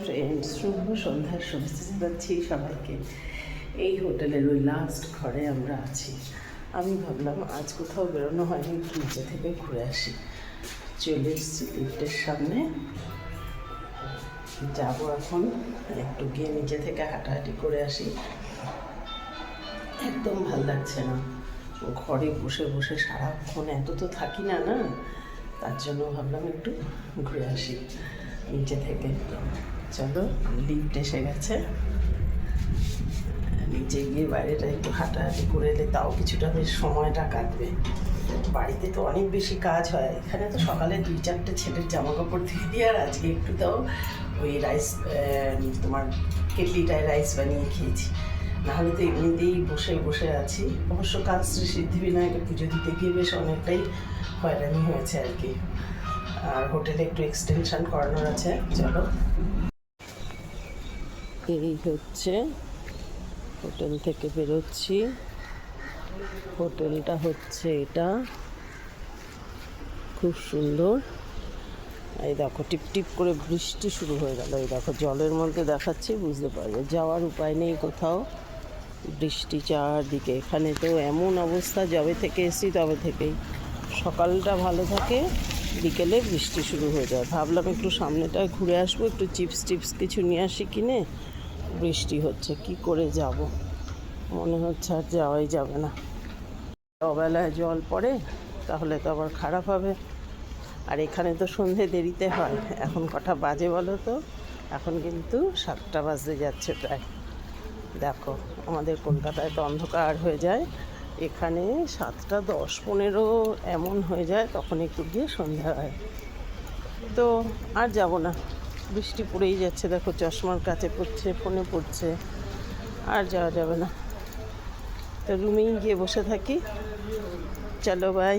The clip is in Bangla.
ফ্রেন্ডস, শুভ সন্ধ্যার শুভেচ্ছা জানাচ্ছি সবাইকে। এই হোটেলের ওই লাস্ট ঘরে আমরা আছি। আমি ভাবলাম আজ কোথাও বেরোনো হয়নি, একটু নিচে থেকে ঘুরে আসি। চলে এসেছি লিফটের সামনে, যাবো এখন। একটু গিয়ে নিচে থেকে হাঁটাহাঁটি করে আসি। একদম ভাল লাগছে না, ঘরে বসে বসে সারাক্ষণ এত তো থাকি না, তার জন্য ভাবলাম একটু ঘুরে আসি নিচে থেকে। চলো, লিফট এসে গেছে। নিচে গিয়ে বাইরেটা একটু হাঁটাহাঁটি করে এলে তাও কিছুটা বেশ সময়টা কাটবে। বাড়িতে তো অনেক বেশি কাজ হয়, এখানে তো সকালে 2-4টে ছেলের জামা কাপড় ধুয়ে দিয়ে, আর আজকে একটু তাও ওই রাইস, তোমার কেটলিটায় রাইস বানিয়ে খেয়েছি। নাহলে তো এমনিতেই বসে বসে আছি। অবশ্য কাল শ্রী সিদ্ধিবিনায়কের পুজো দিতে গিয়ে বেশ অনেকটাই হয়রানি হয়েছে আর কি। আর হোটেলে একটু এক্সটেনশন করানোর আছে। চলো, এই হচ্ছে হোটেল থেকে বেরোচ্ছি। হোটেলটা হচ্ছে এটা, খুব সুন্দর। এই দেখো, টিপ টিপ করে বৃষ্টি শুরু হয়ে গেল। এই দেখো, জলের মধ্যে দেখাচ্ছি, বুঝতে পারবে। যাওয়ার উপায় নেই কোথাও, বৃষ্টি চারদিকে। এখানে তো এমন অবস্থা, যবে থেকে এসেছি তবে থেকেই। সকালটা ভালো থাকে, বিকেলে বৃষ্টি শুরু হয়ে যায়। ভাবলাম একটু সামনেটায় ঘুরে আসবো, একটু চিপস টিপস কিছু নিয়ে আসি কিনে। বৃষ্টি হচ্ছে, কি করে যাব? মনে হচ্ছে আর যাওয়াই যাবে না। অবেলায় জল পড়ে তাহলে তো আবার খারাপ হবে। আর এখানে তো সন্ধে দেরিতে হয়। এখন কটা বাজে বলো তো? এখন কিন্তু 7টা বাজতে যাচ্ছে প্রায়। দেখো, আমাদের কলকাতায় তো অন্ধকার হয়ে যায়, এখানে 7টা 10-15 এমন হয়ে যায়, তখন একটু গিয়ে সন্ধ্যা হয়। তো আর যাব না, বৃষ্টি পড়েই যাচ্ছে। দেখো, চশমার কাছে পড়ছে, ফোনে পড়ছে, আর যাওয়া যাবে না। তো রুমেই গিয়ে বসে থাকি। চলো, বাই।